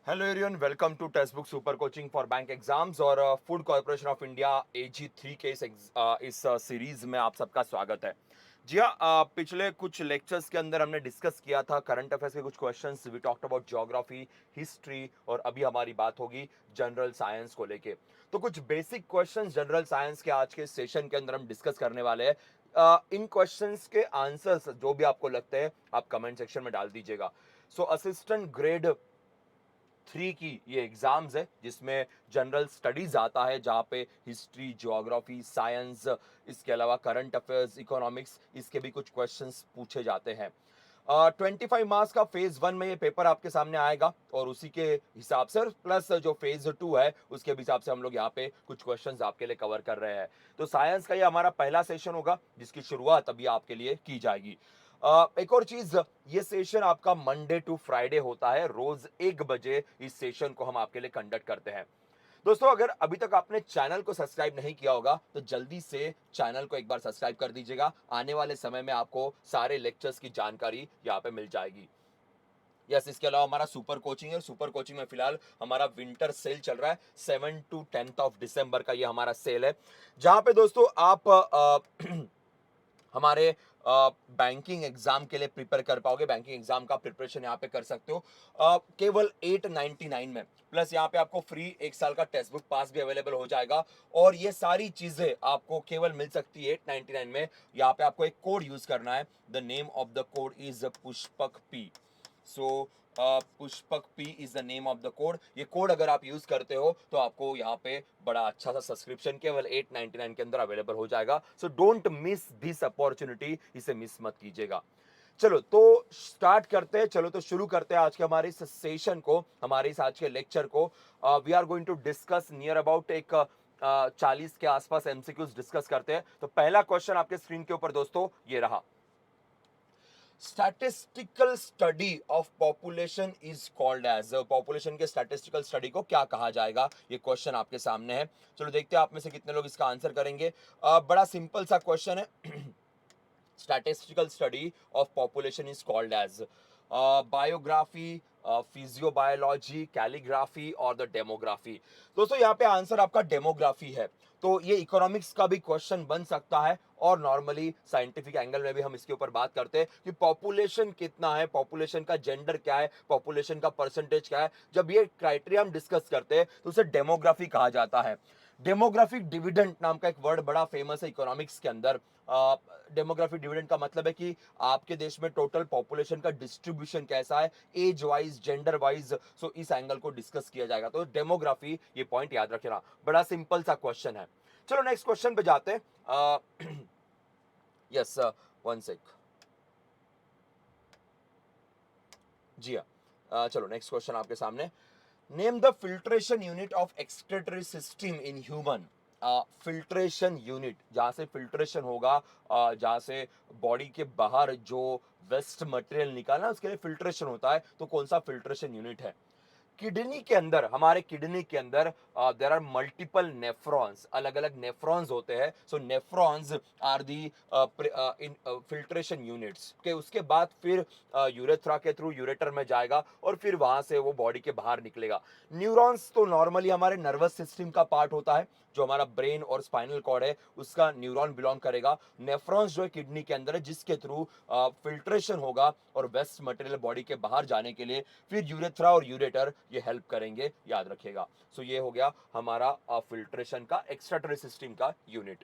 Hello everyone, welcome to Testbook super coaching for bank exams और food corporation of India AG3 के इस series में आप सबका स्वागत है। जी हाँ, पिछले कुछ लेक्चर्स के अंदर हमने डिस्कस किया था करंट अफेयर्स के कुछ questions. We talked about geography, history और अभी हमारी बात होगी जनरल साइंस को लेके। तो कुछ बेसिक क्वेश्चंस जनरल साइंस के आज के सेशन के अंदर हम डिस्कस करने वाले हैं। इन क्वेश्चंस के आंसर्स जो भी आपको लगते हैं आप कमेंट सेक्शन में डाल दीजिएगा। सो असिस्टेंट ग्रेड 3 की ये एग्जाम्स है जिसमें जनरल स्टडीज आता है, जहाँ पे हिस्ट्री, ज्योग्राफी, साइंस, इसके अलावा करंट अफेयर्स, इकोनॉमिक्स, इसके भी कुछ क्वेश्चंस पूछे जाते हैं। 25 मार्क्स का फेज 1 में ये पेपर आपके सामने आएगा और उसी के हिसाब से प्लस जो फेज 2 है उसके भी हिसाब से हम लोग यहाँ पे कुछ क्वेश्चंस आपके लिए कवर कर रहे हैं। तो साइंस का ये हमारा पहला सेशन होगा जिसकी शुरुआत अभी आपके लिए की जाएगी। एक और चीज, ये सेशन आपका मंडे टू फ्राइडे होता है, रोज 1 बजे इस सेशन को हम आपके लिए कंडक्ट करते हैं। दोस्तों, अगर अभी तक आपने चैनल को सब्सक्राइब नहीं किया होगा तो जल्दी से चैनल को एक बार सब्सक्राइब कर दीजिएगा। आने वाले समय में आपको सारे लेक्चर्स की जानकारी यहाँ पे मिल जाएगी। यस, इसके अलावा हमारा सुपर कोचिंग है। सुपर कोचिंग में फिलहाल हमारा विंटर सेल चल रहा है। 7 to 10 का ये हमारा सेल है, जहां पे दोस्तों आप हमारे बैंकिंग एग्जाम के लिए प्रिपेयर कर पाओगे। बैंकिंग एग्जाम का प्रिपरेशन यहाँ पे कर सकते हो केवल 899 में। प्लस यहाँ पे आपको फ्री 1 साल का टेक्स्ट बुक पास भी अवेलेबल हो जाएगा। और ये सारी चीजें आपको केवल मिल सकती है 899 में। यहाँ पे आपको एक कोड यूज करना है। The name of the code is Pushpak P. So Pushpak P is the name of the code. ये कोड अगर आप यूज करते हो तो आपको यहाँ पे बड़ा अच्छा सा सब्सक्रिप्शन केवल 899 के अंदर अवेलेबल हो जाएगा। So don't miss this opportunity, इसे मिस मत कीजिएगा। चलो तो स्टार्ट करते हैं। चलो तो शुरू करते हैं आज के हमारे इस सेशन को, हमारे इस आज के लेक्चर को। We are going to discuss near about एक 40 के आसपास एमसीक्यूज डिस्कस करते हैं। तो पहला क्वेश्चन आपके स्क्रीन के ऊपर दोस्तों ये रहा। Statistical study of population is called as. Population के स्टैटिस्टिकल स्टडी को क्या कहा जाएगा, ये क्वेश्चन आपके सामने है। चलो देखते हैं आप में से कितने लोग इसका आंसर करेंगे। बड़ा सिंपल सा क्वेश्चन है। statistical study of population is called as biography, physiobiology, calligraphy और द डेमोग्राफी। दोस्तों यहाँ पे आंसर आपका डेमोग्राफी है। तो ये इकोनॉमिक्स का भी क्वेश्चन बन सकता है और नॉर्मली साइंटिफिक एंगल में भी हम इसके ऊपर बात करते हैं कि पॉपुलेशन कितना है, पॉपुलेशन का जेंडर क्या है, पॉपुलेशन का परसेंटेज क्या है। जब ये क्राइटेरिया हम डिस्कस करते हैं तो उसे डेमोग्राफी कहा जाता है। डेमोग्राफिक डिविडेंड नाम का एक वर्ड बड़ा फेमस है इकोनॉमिक्स के अंदर। डेमोग्राफिक डिविडेंड का मतलब है कि आपके देश में टोटल पॉपुलेशन का डिस्ट्रीब्यूशन कैसा है, एज वाइज, जेंडर वाइज। सो इस एंगल को डिस्कस किया जाएगा। तो डेमोग्राफी, ये पॉइंट याद रखना, बड़ा सिंपल सा क्वेश्चन है। चलो नेक्स्ट क्वेश्चन पे जाते हैं। Yes, one sec. जी हाँ, चलो नेक्स्ट क्वेश्चन आपके सामने। Name the filtration unit of excretory system in human. Filtration unit, जहां से फिल्ट्रेशन होगा, जहां से बॉडी के बाहर जो वेस्ट मटेरियल निकालना उसके लिए फिल्ट्रेशन होता है, तो कौन सा फिल्ट्रेशन यूनिट है। किडनी के अंदर, हमारे किडनी के अंदर देर आर मल्टीपल नेफ्रॉन्स, अलग अलग नेफ्रॉन्स होते हैं। So nephrons are the in filtration units के। उसके बाद फिर यूरेथ्रा के थ्रू यूरेटर में जाएगा और फिर वहां से वो बॉडी के बाहर निकलेगा। न्यूरॉन्स तो नॉर्मली हमारे नर्वस सिस्टम का पार्ट होता है, जो हमारा ब्रेन और स्पाइनल कॉर्ड है उसका न्यूरॉन बिलोंग करेगा। नेफ्रॉन्स जो है किडनी के अंदर है, जिसके थ्रू फिल्ट्रेशन होगा और वेस्ट मटेरियल बॉडी के बाहर जाने के लिए फिर यूरेथ्रा और यूरेटर ये हेल्प करेंगे, याद रखिएगा। सो ये हो गया हमारा फिल्ट्रेशन का एक्सक्रीटरी सिस्टम का यूनिट।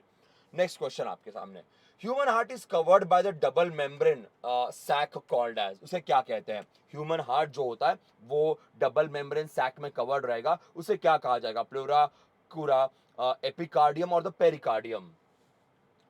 नेक्स्ट क्वेश्चन आपके सामने। Human heart is covered by the double membrane sac called as. उसे क्या कहते हैं। ह्यूमन हार्ट जो होता है वो डबल मेम्ब्रेन सैक में कवर्ड रहेगा, उसे क्या कहा जाएगा। प्लूरा, कूरा, एपिकार्डियम और द पेरिकार्डियम।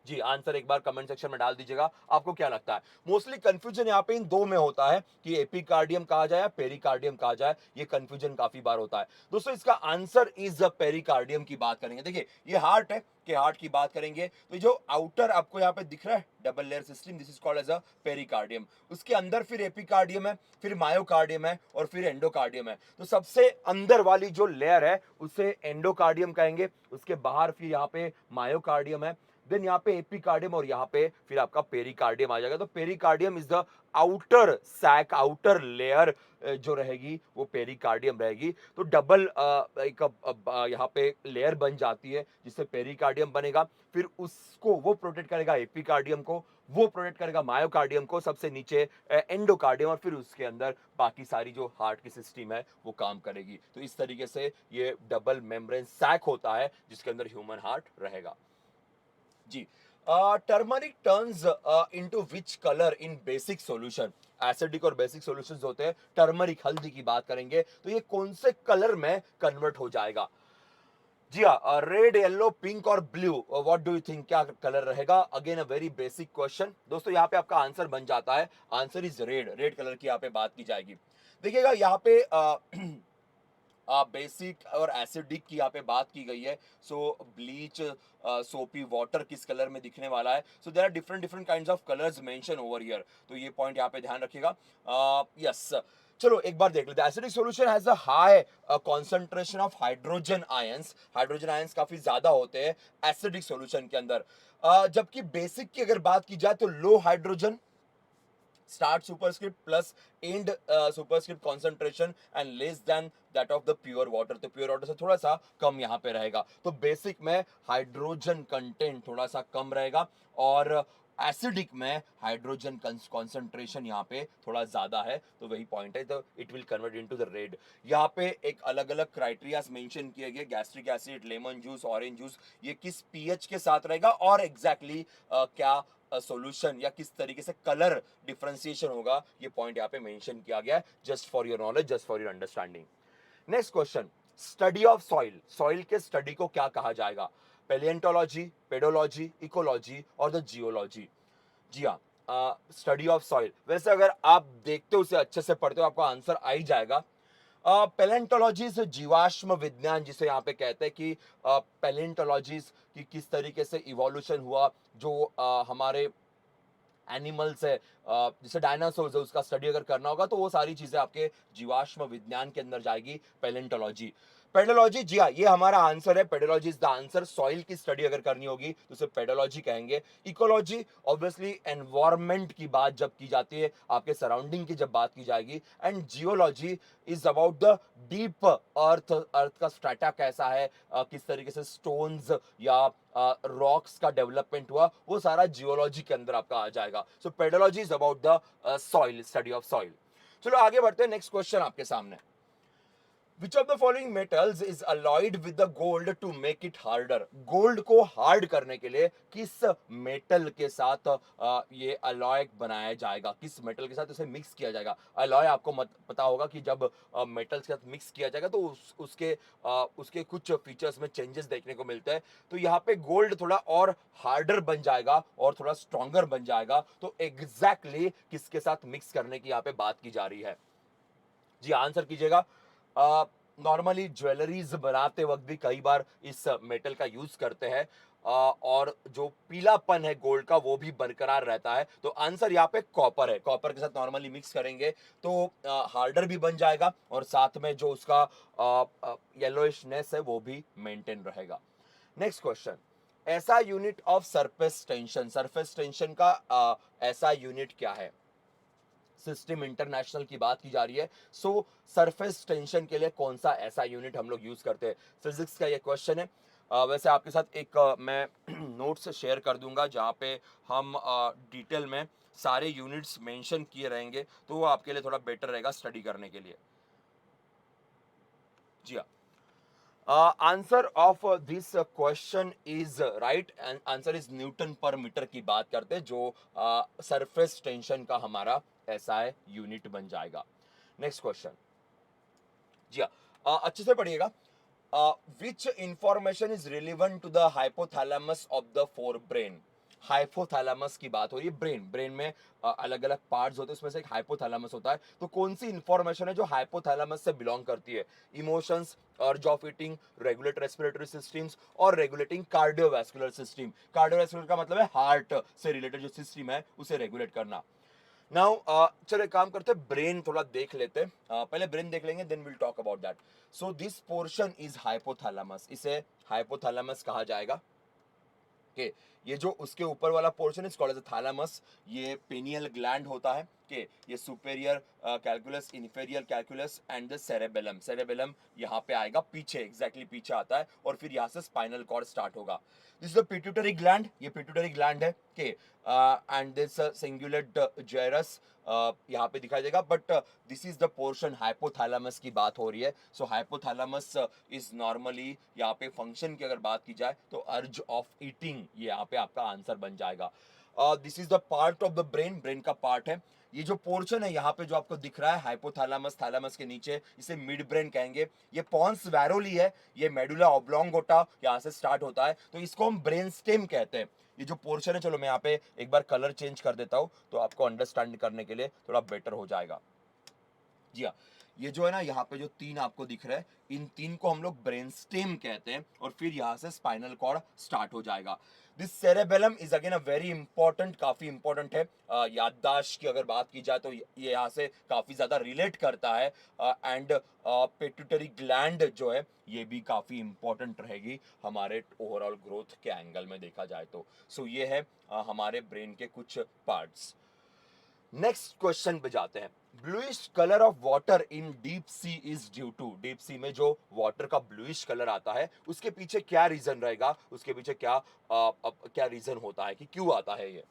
जी, आंसर एक बार कमेंट सेक्शन में डाल दीजिएगा, आपको क्या लगता है। मोस्टली कंफ्यूजन यहाँ पे इन दो में होता है कि एपिकार्डियम कहा जाए या पेरिकार्डियम कहा जाए। ये कंफ्यूजन काफी बार होता है। दोस्तों इसका आंसर इज पेरिकार्डियम की बात करेंगे। देखिए ये हार्ट है, के हार्ट की बात करेंगे तो जो आउटर आपको यहाँ पे दिख रहा है double layer system, this is called as a pericardium. उसके अंदर फिर एपिकार्डियम है, फिर मायोकार्डियम है और फिर एंडोकार्डियम है। तो सबसे अंदर वाली जो लेयर है उसे एंडोकार्डियम कहेंगे। उसके बाहर फिर यहाँ पे मायोकार्डियम है, देन यहाँ पे एपिकार्डियम और यहाँ पे फिर आपका पेरिकार्डियम आ जाएगा। तो pericardium is the outer sac, outer layer जो रहेगी वो पेरिकार्डियम रहेगी। तो डबल एक यहाँ पे लेयर बन जाती है जिससे पेरिकार्डियम बनेगा, फिर उसको वो प्रोटेक्ट करेगा एपिकार्डियम को, वो प्रोटेक्ट करेगा मायोकार्डियम को, सबसे नीचे एंडोकार्डियम, और फिर उसके अंदर बाकी सारी जो हार्ट की सिस्टम है वो काम करेगी। तो इस तरीके से ये डबल मेम्ब्रेन सैक होता है जिसके अंदर ह्यूमन हार्ट रहेगा। जी, turmeric turns into which colour in basic solution? Acidic और बेसिक सॉल्यूशंस होते हैं, टर्मरिक हल्दी की बात करेंगे तो ये कौन से कलर में कन्वर्ट हो जाएगा? जी हाँ, रेड, येलो, पिंक और blue, what do you think क्या कलर रहेगा? Again a very basic question दोस्तों, यहाँ पे आपका आंसर बन जाता है, answer is red. Red colour की यहाँ पे बात की जाएगी। देखिएगा यहाँ पे बेसिक और एसिडिक की यहाँ पे बात की गई है। सो ब्लीच, सोपी वाटर किस कलर में दिखने वाला है? So there are different different kinds of colours mention over here, तो ये पॉइंट यहाँ पे ध्यान रखिएगा। यस, चलो एक बार देख लेते हैं। Acidic solution has a high concentration of hydrogen ions, hydrogen ions काफी ज्यादा होते हैं एसिडिक सॉल्यूशन के अंदर। जबकि बेसिक की अगर बात की जाए तो लो hydrogen, start superscript plus and superscript concentration and less than that of the pure water, तो प्योर वाटर से थोड़ा सा कम यहाँ पे रहेगा। तो बेसिक में हाइड्रोजन कंटेंट थोड़ा सा कम रहेगा और एसिडिक में हाइड्रोजन कॉन्सेंट्रेशन यहाँ पे थोड़ा ज्यादा है, तो वही पॉइंट है। तो it will convert into the red. यहाँ पे एक अलग अलग क्राइटेरियाज मेंशन किए गए, gastric acid, lemon juice, orange juice, ये किस पीएच के साथ रहेगा और एग्जैक्टली क्या सॉल्यूशन या किस तरीके से कलर डिफरेंशिएशन होगा, ये पॉइंट यहाँ पे मेंशन किया गया है, just for your knowledge, just for your understanding. Next question, study of soil, soil के स्टडी को क्या कहा जाएगा? पैलिएंटोलॉजी, पेडोलॉजी, इकोलॉजी और द जियोलॉजी? जी हाँ, स्टडी ऑफ सॉइल, वैसे अगर आप देखते हो उसे अच्छे से पढ़ते हो आपको आंसर आ ही जाएगा। पैलेंटोलॉजीज जीवाश्म विज्ञान जिसे यहाँ पे कहते हैं कि पैलेंटोलॉजीज की किस तरीके से इवोल्यूशन हुआ, जो हमारे एनिमल्स है, जैसे डायनासोर्स है, उसका स्टडी अगर करना होगा तो वो सारी चीजें आपके जीवाश्म विज्ञान के अंदर जाएगी, पैलेंटोलॉजी। पेडोलॉजी, जी हाँ, ये हमारा आंसर है, pedology is the answer. Soil की स्टडी अगर करनी होगी तो उसे पेडोलॉजी कहेंगे। इकोलॉजी ऑब्वियसली एनवायरमेंट की बात जब की जाती है, आपके सराउंडिंग की जब बात की जाएगी। And geology is about the deep earth, earth का स्ट्रेटा कैसा है, किस तरीके से स्टोन्स या रॉक्स का डेवलपमेंट हुआ, वो सारा जियोलॉजी के अंदर आपका आ जाएगा। So pedology is about the soil, study of soil. चलो आगे बढ़ते हैं, नेक्स्ट क्वेश्चन आपके सामने। Which of the following metals is alloyed with the gold to make it harder? Gold को हार्ड करने के लिए किस मेटल के साथ ये अलॉय बनाया जाएगा, किस मेटल के साथ उसे मिक्स किया जाएगा? अलॉय आपको पता होगा कि जब मेटल के साथ मिक्स किया जाएगा तो उसके कुछ फीचर्स में चेंजेस देखने को मिलते हैं। तो यहाँ पे गोल्ड थोड़ा और हार्डर बन जाएगा और थोड़ा स्ट्रॉन्गर बन जाएगा। तो एग्जैक्टली किसके साथ मिक्स करने की यहाँ पे बात की जा रही है? जी आंसर कीजिएगा। नॉर्मली ज्वेलरीज बनाते वक्त भी कई बार इस मेटल का यूज करते हैं, और जो पीलापन है गोल्ड का वो भी बरकरार रहता है। तो आंसर यहाँ पे कॉपर है। कॉपर के साथ नॉर्मली मिक्स करेंगे तो हार्डर भी बन जाएगा और साथ में जो उसका येलोइशनेस है वो भी मेंटेन रहेगा। नेक्स्ट क्वेश्चन, ऐसा unit of surface tension, surface tension का ऐसा यूनिट क्या है? सिस्टम इंटरनेशनल की बात की जा रही है। सो सरफेस टेंशन के लिए कौन सा ऐसा यूनिट हम लोग यूज करते हैं? फिजिक्स का ये क्वेश्चन है। वैसे आपके साथ एक मैं नोट्स शेयर कर दूंगा जहाँ पे हम डिटेल में सारे यूनिट्स मेंशन किए रहेंगे, तो वो आपके लिए थोड़ा बेटर रहेगा स्टडी करने के लिए। जी हाँ, answer of this question is right, answer is Newton पर मीटर की बात करते हैं, जो सरफेस टेंशन का हमारा एसआई यूनिट बन जाएगा। नेक्स्ट क्वेश्चन, जी हाँ, अच्छे से पढ़िएगा। Which information is relevant to the hypothalamus of the forebrain? Hypothalamus की बात हो रही है। ब्रेन, ब्रेन में अलग अलग पार्ट्स होते हैं, उसमें से एक हाइपोथैलेमस होता है। तो कौन सी इंफॉर्मेशन है जो हाइपोथैलेमस से बिलोंग करती है? इमोशंस, अर्ज of eating, regulate respiratory systems और रेगुलेटिंग कार्डियोवैस्कुलर सिस्टम। कार्डियोवैस्कुलर का मतलब है हार्ट से रिलेटेड जो सिस्टम है उसे रेगुलेट करना। नाउ चलो एक काम करते हैं, ब्रेन थोड़ा देख लेते हैं। पहले ब्रेन देख लेंगे, then will talk about that. So this portion is hypothalamus, इसे हाइपोथैलेमस कहा जाएगा। ओके, ये जो उसके ऊपर वाला portion is called as thalamus, ये पेनियल ग्लैंड होता है कि ये superior colliculus, inferior colliculus and the cerebellum, cerebellum यहाँ पे आएगा पीछे, एग्जैक्टली पीछे आता है और फिर यहाँ से स्पाइनल कॉर्ड स्टार्ट होगा। This is the pituitary gland, ये पिट्यूटरी ग्लैंड है के एंड दिस सिंगुलेट जाइरस यहाँ पे दिखाई देगा, but this is the portion hypothalamus की बात हो रही है। सो हाइपोथैलेमस इज नॉर्मली यहाँ पे फंक्शन की अगर बात की जाए तो अर्ज ऑफ ईटिंग, ये यहाँ पे आपका आंसर बन जाएगा। This is the part of the brain, brain का पार्ट है। ये जो पोर्शन है यहाँ पे जो आपको दिख रहा है हाइपोथैलेमस, थैलेमस के नीचे, इसे मिड ब्रेन कहेंगे। ये पॉन्स वैरोली है, ये मेडुला ऑब्लोंगोटा यहाँ से स्टार्ट होता है, तो इसको हम ब्रेन स्टेम कहते हैं। ये जो पोर्शन है, चलो मैं यहाँ पे एक बार कलर चेंज कर देता हूँ तो आपको अंडरस्टैंड करने के लिए थोड़ा बेटर हो जाएगा। जी हाँ, ये जो है ना यहाँ पे जो तीन आपको दिख रहा है, इन तीन को हम लोग ब्रेन स्टेम कहते हैं और फिर यहाँ से स्पाइनल कॉर्ड स्टार्ट हो जाएगा। This cerebellum is again a very important, काफी इंपॉर्टेंट है। याददाश्त की अगर बात की जाए तो ये यहाँ से काफी ज्यादा रिलेट करता है। एंड पिट्यूटरी ग्लैंड जो है ये भी काफी इंपॉर्टेंट रहेगी हमारे ओवरऑल ग्रोथ के एंगल में देखा जाए तो। सो ये है हमारे ब्रेन के कुछ पार्ट्स। नेक्स्ट क्वेश्चन पे जाते हैं। Bluish colour of water in deep sea is due to, deep sea में जो वाटर का ब्लूइश कलर आता है उसके पीछे क्या रीजन रहेगा, उसके पीछे क्या रीजन होता है कि क्यों आता है ये।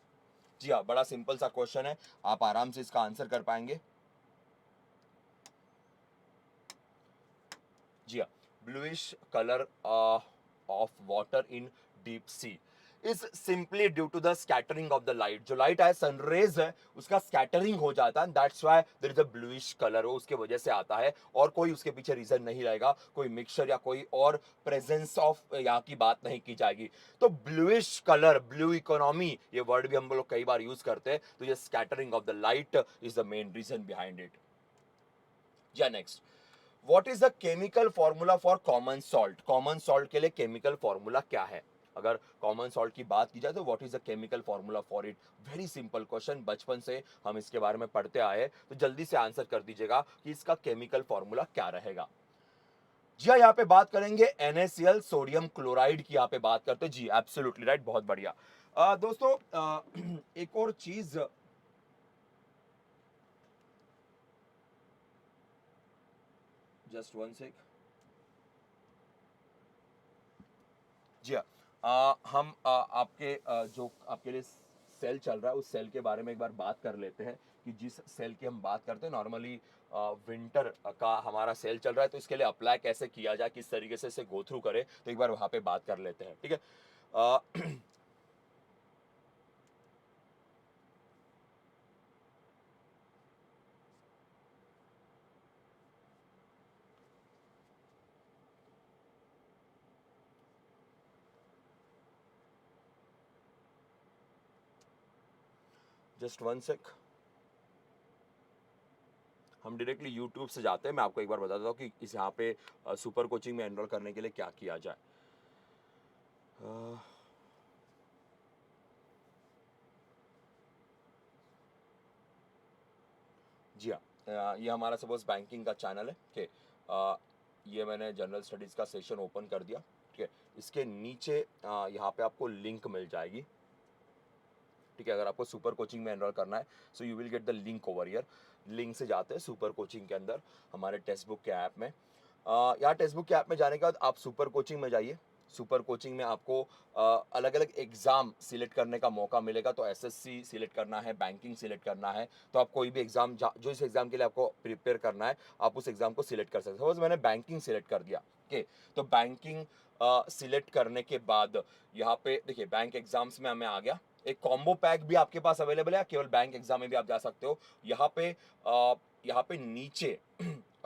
जी हाँ, बड़ा सिंपल सा क्वेश्चन है, आप आराम से इसका आंसर कर पाएंगे। जी हाँ, bluish colour of water in deep sea is simply due to the scattering of the light. जो लाइट है, सनरेज है, उसका स्कैटरिंग हो जाता है, that's why there is a bluish colour, वो उसके वजह से आता है और कोई उसके पीछे रीजन नहीं रहेगा, कोई मिक्सचर या कोई और प्रेजेंस ऑफ यहाँ की बात नहीं की जाएगी। तो ब्लूइश कलर, ब्लू इकोनॉमी, ये वर्ड भी हम लोग कई बार यूज करते हैं, तो ये scattering of the light is the main reason behind it. या next, what is the chemical formula for common salt, common salt के लिए केमिकल फॉर्मूला क्या है। अगर कॉमन सॉल्ट की बात की जाए तो what is the chemical formula for it. Very simple question, बचपन से हम इसके बारे में पढ़ते आए हैं, तो जल्दी से आंसर कर दीजिएगा कि इसका केमिकल फॉर्मूला क्या रहेगा। जी हाँ, यहाँ पे बात करेंगे NaCl, सोडियम क्लोराइड की यहाँ पे बात करते हैं। जी एब्सोल्युटली राइट, बहुत बढ़िया। दोस्तों एक और चीज, जस्ट वन सेक। जी हाँ, हम आपके जो आपके लिए सेल चल रहा है उस सेल के बारे में एक बार बात कर लेते हैं कि जिस सेल की हम बात करते हैं नॉर्मली विंटर का हमारा सेल चल रहा है, तो इसके लिए अप्लाई कैसे किया जाए, किस तरीके से इसे गो थ्रू करें, तो एक बार वहाँ पे बात कर लेते हैं, ठीक है। जस्ट वन सेक, हम डायरेक्टली यूट्यूब से जाते हैं। मैं आपको एक बार बता देता हूँ कि इस यहाँ पे सुपर कोचिंग में एनरोल करने के लिए क्या किया जाए। जी हाँ, ये हमारा सपोज बैंकिंग का चैनल है, ठीक है। ये मैंने जनरल स्टडीज़ का सेशन ओपन कर दिया, ठीक है। इसके नीचे यहाँ पे आपको लिंक मिल जाएगी, ठीक है। अगर आपको सुपर कोचिंग में एनरोल करना है so you will get the link over here. Link से जाते हैं सुपर कोचिंग के अंदर हमारे टेक्स्ट बुक के ऐप में। यहाँ टेक्स्ट बुक के ऐप में जाने के बाद आप सुपर कोचिंग में जाइए। सुपर कोचिंग में आपको अलग अलग एग्ज़ाम सिलेक्ट करने का मौका मिलेगा, तो एसएससी सिलेक्ट करना है, बैंकिंग सिलेक्ट करना है, तो आप कोई भी एग्ज़ाम जो इस एग्ज़ाम के लिए आपको प्रिपेयर करना है आप उस एग्ज़ाम को सिलेक्ट कर सकते हैं। सपोज मैंने बैंकिंग सिलेक्ट कर दिया, ओके। तो बैंकिंग सिलेक्ट करने के बाद यहाँ पे देखिए बैंक एग्जाम्स में हमें आ गया। एक कॉम्बो पैक भी आपके पास अवेलेबल है, केवल बैंक एग्जाम में भी आप जा सकते हो। यहाँ पे नीचे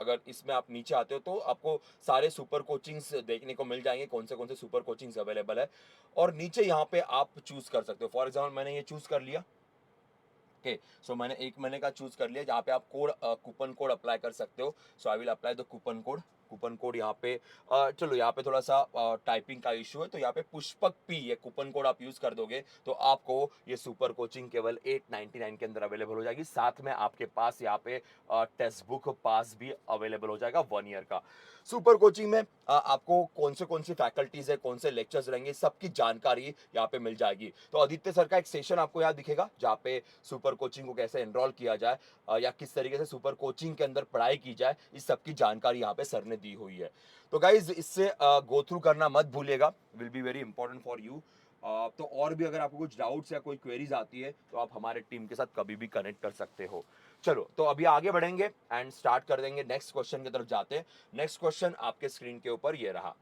अगर इसमें आप नीचे आते हो तो आपको सारे सुपर कोचिंग्स देखने को मिल जाएंगे, कौन से सुपर कोचिंग्स अवेलेबल है। और नीचे यहाँ पे आप चूज कर सकते हो। फॉर एग्जाम्पल मैंने ये चूज कर लिया, ओके। सो मैंने 1 महीने का चूज कर लिया, जहाँ पे आप कूपन कोड अप्लाई कर सकते हो। So I will apply the coupon code, coupon code यहाँ पे चलो यहाँ पे थोड़ा सा टाइपिंग का इशू है, तो यहाँ पे पुष्पक पी ये कूपन कोड आप यूज कर दोगे तो आपको ये सुपर कोचिंग केवल 899 के अंदर अवेलेबल हो जाएगी। साथ में आपके पास यहाँ पे टेक्स्ट बुक पास भी अवेलेबल हो जाएगा 1 ईयर का। सुपर कोचिंग में आपको कौन सी फैकल्टीज है, कौन से लेक्चर्स रहेंगे, सबकी जानकारी यहाँ पे मिल जाएगी। तो आदित्य सर का एक सेशन आपको यहाँ दिखेगा जहाँ पे सुपर कोचिंग को कैसे एनरोल किया जाए या किस तरीके से सुपर कोचिंग के अंदर पढ़ाई की जाए, इस सब की जानकारी यहाँ पे सर ने दी हुई है। तो गाइज इससे गो थ्रू करना मत भूलिएगा, will be very important for you. तो और भी अगर आपको कुछ डाउट्स या कोई क्वेरीज आती है तो आप हमारे टीम के साथ कभी भी कनेक्ट कर सकते हो। चलो तो अभी आगे बढ़ेंगे एंड स्टार्ट कर देंगे, नेक्स्ट क्वेश्चन की तरफ जाते हैं। नेक्स्ट क्वेश्चन आपके स्क्रीन के ऊपर ये रहा।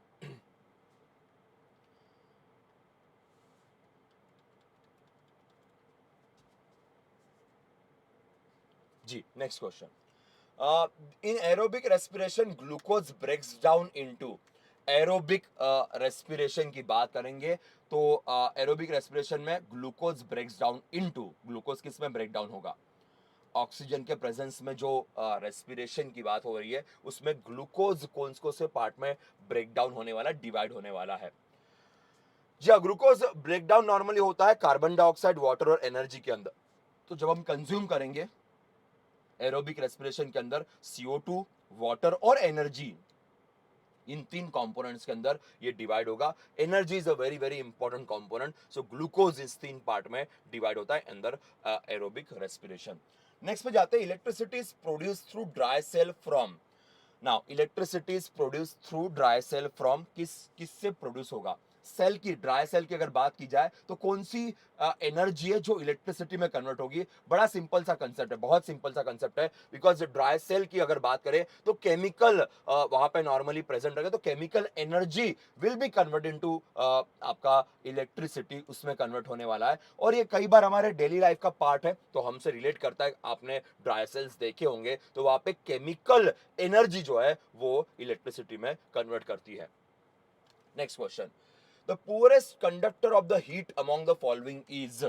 जी next question, in aerobic respiration glucose breaks down into aerobic respiration की बात करेंगे तो एरोबिक रेस्पिरेशन में glucose breaks down into, glucose किस में ब्रेक डाउन होगा, ऑक्सीजन के प्रेजेंस में जो रेस्पिरेशन की बात हो रही है उसमें ग्लूकोज कौन से पार्ट में ब्रेक डाउन होने वाला, डिवाइड होने वाला है। जी हाँ, ग्लूकोज ब्रेक डाउन नॉर्मली होता है कार्बन डाइऑक्साइड, वाटर और एनर्जी के अंदर। तो जब हम कंज्यूम करेंगे एरोबिक रेस्पिरेशन के अंदर CO2, वाटर और एनर्जी, इन 3 कंपोनेंट्स के अंदर ये डिवाइड होगा। Energy is a very very important component, so glucose इस 3 पार्ट में डिवाइड होता है अंदर एरोबिक रेस्पिरेशन। नेक्स्ट पे जाते हैं, electricity is produce through dry cell from. Now electricity is produce through dry cell from, किससे प्रोड्यूस होगा, सेल की, ड्राई सेल की अगर बात की जाए तो कौन सी एनर्जी है जो इलेक्ट्रिसिटी में कन्वर्ट होगी। बड़ा सिंपल सा कंसेप्ट है, बहुत सिंपल सा कंसेप्ट है, बिकॉज ड्राई सेल की अगर बात करें तो केमिकल वहां पे नॉर्मली प्रेजेंट रहेगा, तो chemical energy will be convert into आपका इलेक्ट्रिसिटी, उसमें कन्वर्ट होने वाला है। और ये कई बार हमारे डेली लाइफ का पार्ट है तो हमसे रिलेट करता है। आपने ड्राई सेल्स देखे होंगे तो वहां पे केमिकल एनर्जी जो है वो इलेक्ट्रिसिटी में कन्वर्ट करती है। Next question, the poorest conductor of the heat among the following is,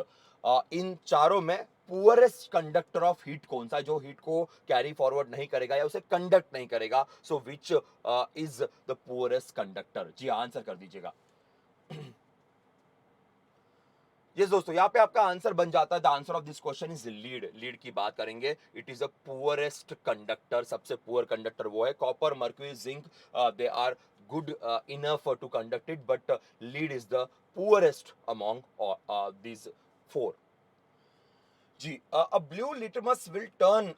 इन चारों में पुअरेस्ट कंडक्टर ऑफ हीट कौन सा है, जो हीट को कैरी फॉरवर्ड नहीं करेगा या उसे कंडक्ट नहीं करेगा। So which is the poorest conductor, जी आंसर कर दीजिएगा। यस दोस्तों, यहाँ पे आपका आंसर बन जाता है, the answer of this question is lead. Lead की बात करेंगे, it is a poorest conductor, सबसे पुअर कंडक्टर वो है। Copper, mercury, zinc, they are good enough to conduct it, but lead is the poorest among these 4. G, a blue litmus will turn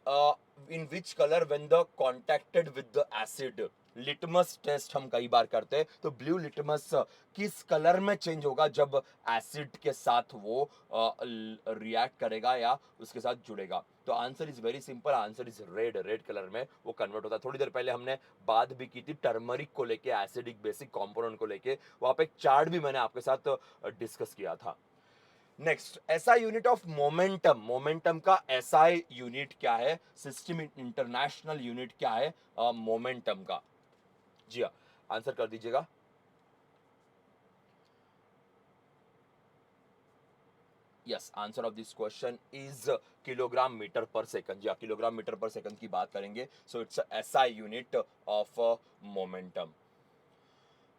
in which color when the contacted with the acid? Litmus test हम कई बार करते हैं, तो blue litmus किस colour में change होगा जब एसिड के साथ वो रिएक्ट करेगा या उसके साथ जुड़ेगा। तो answer is very simple, answer is red. Red colour में वो कन्वर्ट होता है। थोड़ी देर पहले हमने बात भी की थी टर्मरिक को लेके, एसिडिक बेसिक कंपोनेंट को लेके, वहां पे एक चार्ट भी मैंने आपके साथ डिस्कस किया था। Next, SI unit of momentum, momentum का एसआई यूनिट क्या है, सिस्टम इंटरनेशनल यूनिट क्या है मोमेंटम का। जी हाँ, आंसर कर दीजिएगा। Yes, answer of this question is kilogram metre per second. जी हाँ, किलोग्राम मीटर पर सेकंड की बात करेंगे, so it's SI unit of momentum.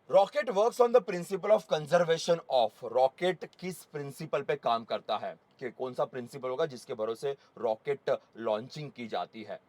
Rocket works on the principle of conservation of, rocket किस प्रिंसिपल पे काम करता है, कि कौन सा प्रिंसिपल होगा जिसके भरोसे रॉकेट लॉन्चिंग की जाती है।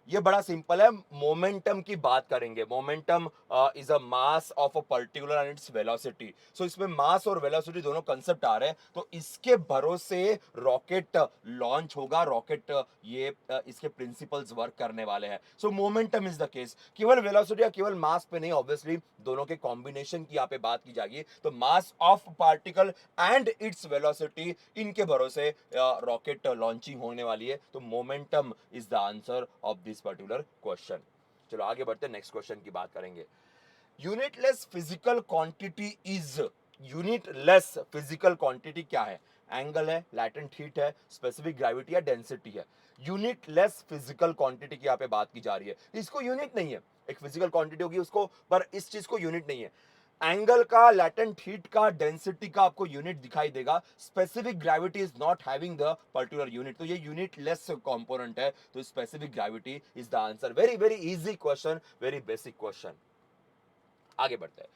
ये बड़ा सिंपल है, मोमेंटम की बात करेंगे। Momentum is a mass of a particular and its velocity. So इसमें मास और वेलोसिटी दोनों कंसेप्ट आ रहे हैं, तो इसके भरोसे रॉकेट लॉन्च होगा। रॉकेट ये इसके प्रिंसिपल्स वर्क करने वाले हैं। सो मोमेंटम इज द केस। केवल वेलोसिटी या केवल मास पे नहीं, ऑब्वियसली दोनों के कॉम्बिनेशन की यहाँ पे बात की जाएगी, तो mass of particle and its velocity, इनके भरोसे रॉकेट लॉन्चिंग होने वाली है। तो momentum is the answer of this particular question. चलो आगे बढ़ते हैं, नेक्स्ट क्वेश्चन की बात करेंगे। Unitless physical quantity is, unitless physical quantity क्या है, एंगल है, लैटेंट हीट है, स्पेसिफिक ग्रेविटी या डेंसिटी है। यूनिटलेस फिजिकल क्वांटिटी की यहाँ पे बात की जा रही है, इसको यूनिट नहीं है। एक फिजिकल क्वांटिटी होगी उसको, पर इस चीज को यूनिट नहीं है। एंगल का, लैटेंट हीट का, डेंसिटी का आपको यूनिट दिखाई देगा. Specific gravity is not having the particular unit, तो ये यूनिट लेस कंपोनेंट है, तो specific gravity is the answer. Very very easy question, very basic question. आगे बढ़ते हैं.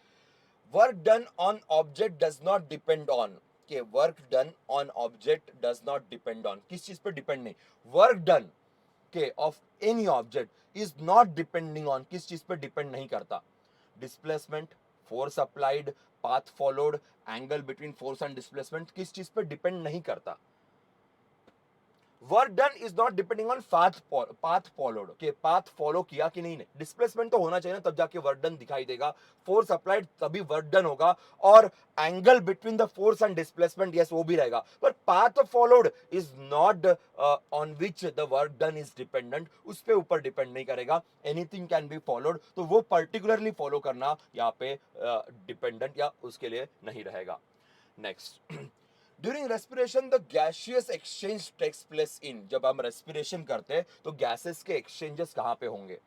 Work done on object does not depend on. के work done on object does not depend on, किस चीज पे depend नहीं. वर्क डन के of any object is not depending on, किस चीज पे डिपेंड नहीं करता. Displacement, force applied, path followed, angle between force and displacement, किस चीज पे डिपेंड नहीं करता. Work done is not depending on path followed, के पाथ फॉलो किया कि नहीं. डिस्प्लेसमेंट तो होना चाहिए ना, तब जाके वर्क डन दिखाई देगा. फोर्स अप्लाइड तभी वर्क डन होगा. और angle between the force and displacement, yes वो भी रहेगा. पर path followed is not on which the work done is dependent, उस पे ऊपर डिपेंड नहीं करेगा. एनीथिंग कैन बी फॉलोड, तो वो पर्टिकुलरली फॉलो करना यहाँ पे डिपेंडेंट या उसके लिए नहीं रहेगा. Next. During respiration the gaseous exchange takes place in. जब हम रेस्पिरेशन करते हैं तो गैसेस के एक्सचेंजेस कहां पे होंगे.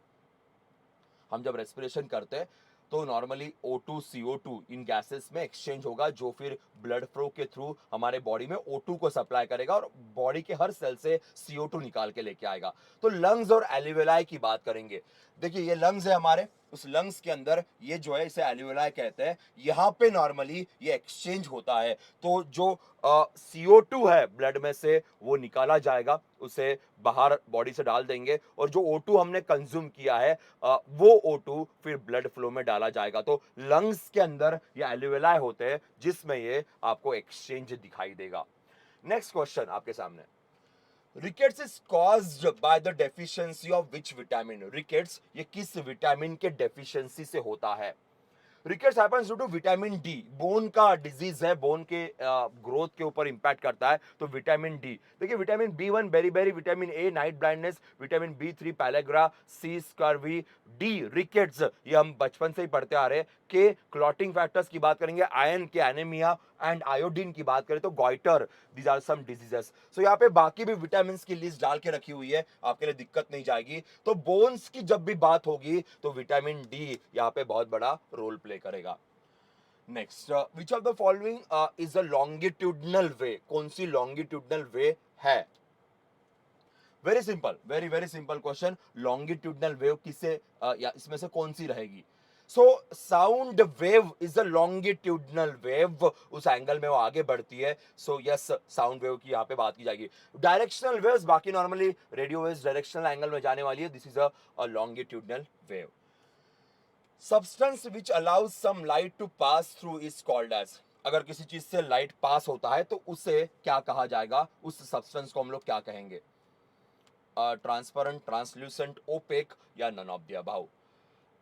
हम जब रेस्पिरेशन करते हैं तो नॉर्मली O2 CO2 इन गैसेस में एक्सचेंज होगा, जो फिर ब्लड फ्लो के थ्रू हमारे बॉडी में O2 को सप्लाई करेगा और बॉडी के हर सेल से CO2 निकाल के लेके आएगा. तो लंग्स और एल्वियोलाई की बात करेंगे. देखिए ये लंग्स है हमारे, उस लंग्स के अंदर ये जो है इसे एल्वियोलाई कहते हैं. यहाँ पे नॉर्मली ये एक्सचेंज होता है. तो जो CO2 है ब्लड में से वो निकाला जाएगा, उसे बाहर बॉडी से डाल देंगे, और जो O2 हमने कंज्यूम किया है वो O2 फिर ब्लड फ्लो में डाला जाएगा. तो लंग्स के अंदर ये एल्वियोलाई होते हैं जिसमें ये आपको एक्सचेंज दिखाई देगा. नेक्स्ट क्वेश्चन आपके सामने. Rickets is caused by the deficiency of which vitamin. Rickets ये किस विटामिन के डेफिशिएंसी से होता है. Rickets happens due to vitamin D. Bone का डिजीज है, बोन के ग्रोथ के ऊपर इंपैक्ट करता है, तो विटामिन डी. देखिए vitamin B1 beriberi, vitamin A night blindness, vitamin B3 pellagra, C scurvy, D rickets ये हम बचपन से ही पढ़ते आ रहे हैं. के क्लॉटिंग फैक्टर्स की बात करेंगे, आयरन के एनीमिया, एंड आयोडीन की बात करें तो goitre. These are some diseases. So यहाँ पे बाकी भी विटामिन की लिस्ट डाल के रखी हुई है, आपके लिए दिक्कत नहीं जाएगी. तो बोन्स की जब भी बात होगी तो विटामिन डी यहाँ पे बहुत बड़ा रोल प्ले करेगा. Next. Which of the following is a longitudinal wave. कौन सी लॉन्गिट्यूडनल वे है. Very simple, very very simple question. Longitudinal wave किसे या इसमें से कौन सी रहेगी. So sound wave is a longitudinal wave, उस एंगल में वो आगे बढ़ती है. सो यस साउंड वेव की यहाँ पे बात की जाएगी. डायरेक्शनल वेव्स बाकी normally radio waves directional angle में जाने वाली है. This is a longitudinal wave. Substance which allows some light to pass through is called as. अगर किसी चीज से लाइट पास होता है तो उसे क्या कहा जाएगा, उस सब्सटेंस को हम लोग क्या कहेंगे. ट्रांसपेरेंट, ट्रांसल्यूसेंट, ओपेक या none of the above.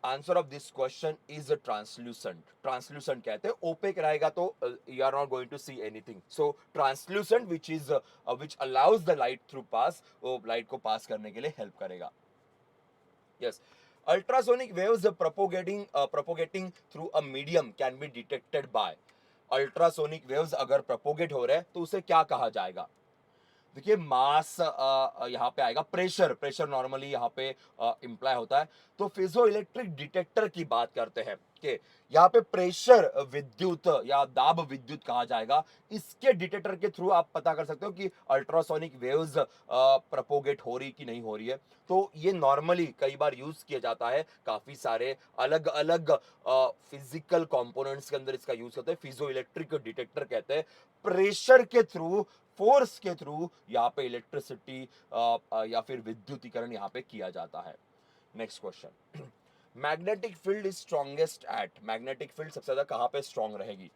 Answer of this question is translucent. Translucent कहते हैं. ओपेक रहेगा तो you are not going to see anything. So translucent which allows the light through pass, वो लाइट को pass करने के लिए हेल्प करेगा. Yes. Ultrasonic waves propagating through a medium can be detected by. Ultrasonic waves अगर propagate हो रहे हैं तो उसे क्या कहा जाएगा. देखिए मास यहाँ पे आएगा. प्रेशर, प्रेशर नॉर्मली यहाँ पे इंप्लाई होता है. तो फिजो इलेक्ट्रिक डिटेक्टर की बात करते हैं कि यहाँ पे प्रेशर विद्युत या दाब विद्युत कहा जाएगा. इसके डिटेक्टर के थ्रू आप पता कर सकते हो कि अल्ट्रासोनिक वेव्स प्रोपोगेट हो रही कि नहीं हो रही है. तो ये नॉर्मली कई बार यूज किया जाता है, काफी सारे अलग अलग फिजिकल कंपोनेंट्स के अंदर इसका यूज होता है. फिजो इलेक्ट्रिक डिटेक्टर कहते हैं. प्रेशर के थ्रू, फोर्स के थ्रू यहाँ पे इलेक्ट्रिसिटी या फिर विद्युतीकरण यहाँ पे किया जाता है. Next question. Magnetic field is strongest at. Magnetic field सबसे ज्यादा कहाँ पे स्ट्रॉन्ग रहेगी.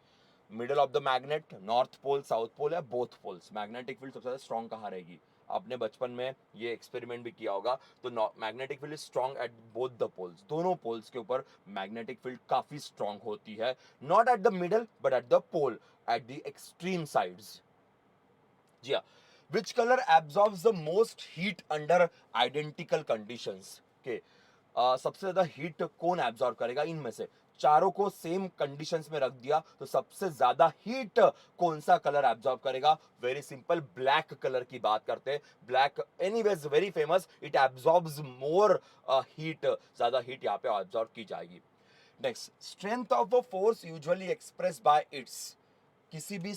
Middle of the magnet, north pole, south pole या बोथ पोल्स. मैग्नेटिक फील्ड सबसे ज्यादा स्ट्रॉन्ग कहाँ रहेगी. आपने बचपन में ये एक्सपेरिमेंट भी किया होगा. तो magnetic field is strong at both the poles. दोनों पोल्स के ऊपर मैग्नेटिक फील्ड काफी स्ट्रॉन्ग होती है. Not at the middle but at the pole, at the extreme sides. जी हाँ. Which colour absorbs the most heat under identical conditions. के सबसे ज्यादा हीट कौन एब्जॉर्ब करेगा इनमें से. चारों को सेम कंडीशंस में रख दिया तो सबसे ज्यादा हीट कौन सा कलर एब्जॉर्ब करेगा. वेरी सिंपल, ब्लैक कलर की बात करते हैं. Black anyways very famous. It absorbs more heat, ज्यादा हीट यहाँ पे एब्जॉर्ब की जाएगी. Next, strength of a force usually express bye it's, किसी भी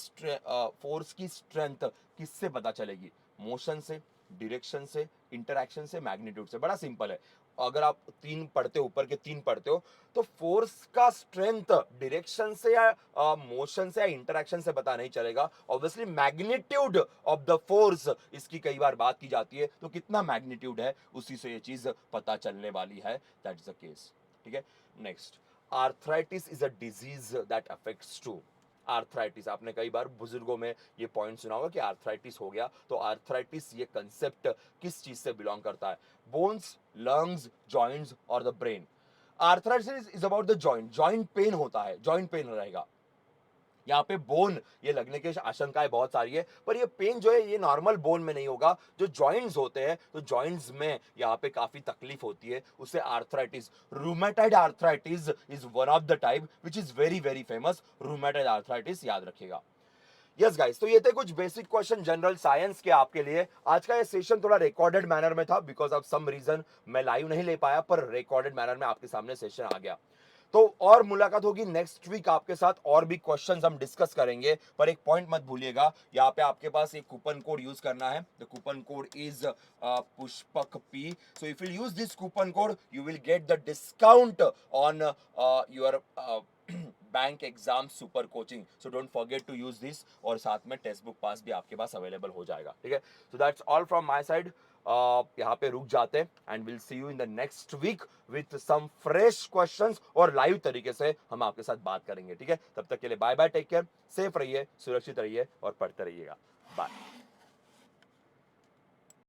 फोर्स की स्ट्रेंथ किससे पता चलेगी? मोशन से, डायरेक्शन से, इंटरैक्शन से, मैग्नीट्यूड से। बड़ा सिंपल है। अगर आप तीन पढ़ते हो, ऊपर के तीन पढ़ते हो, तो फोर्स का स्ट्रेंथ डायरेक्शन से या मोशन से या इंटरैक्शन से पता नहीं चलेगा। Obviously magnitude of the force, इसकी कई बार बात की जाती है, तो कितना मैग्नीट्यूड है उसी से ये चीज पता चलने वाली है। That is the case. ठीक है। Next, arthritis is a disease that affects to. Arthritis, आपने कई बार बुजुर्गों में ये पॉइंट सुना होगा कि आर्थराइटिस हो गया, तो आर्थराइटिस ये कंसेप्ट किस चीज से बिलोंग करता है? बोन्स, लंग्स, जॉइंट्स और the brain. Arthritis is about the joint, joint pain होता है, जॉइंट पेन रहेगा। यहाँ पे बोन ये लगने की आशंकाएं बहुत सारी है, पर ये पेन जो है ये नॉर्मल बोन में नहीं होगा। जो जॉइंट्स होते हैं, तो जॉइंट्स में यहाँ पे काफी तकलीफ होती है, उसे arthritis, rheumatoid arthritis is one of the type which is very very famous. Rheumatoid arthritis याद रखिएगा। यस गाइस, तो ये थे कुछ बेसिक क्वेश्चन जनरल साइंस के आपके लिए। आज का ये सेशन थोड़ा रिकॉर्डेड मैनर में था, बिकॉज ऑफ सम रीजन मैं लाइव नहीं ले पाया, पर रिकॉर्डेड मैनर में आपके सामने सेशन आ गया। तो और मुलाकात होगी नेक्स्ट वीक आपके साथ, और भी क्वेश्चंस हम डिस्कस करेंगे। पर एक पॉइंट मत भूलिएगा, यहाँ पे आपके पास एक कूपन कोड यूज करना है। The coupon code is Pushpak P. So if you use this coupon code you will get the discount on your bank exam super coaching. So don't forget to use this, और साथ में text book पास भी आपके पास available हो जाएगा। ठीक है। So that's all from my side. यहाँ पे रुक जाते हैं, and will see you in the next week with some fresh questions, और लाइव तरीके से हम आपके साथ बात करेंगे। ठीक है। तब तक के लिए bye bye, take care, safe रहिए, सुरक्षित रहिए और पढ़ते रहिएगा। बाय।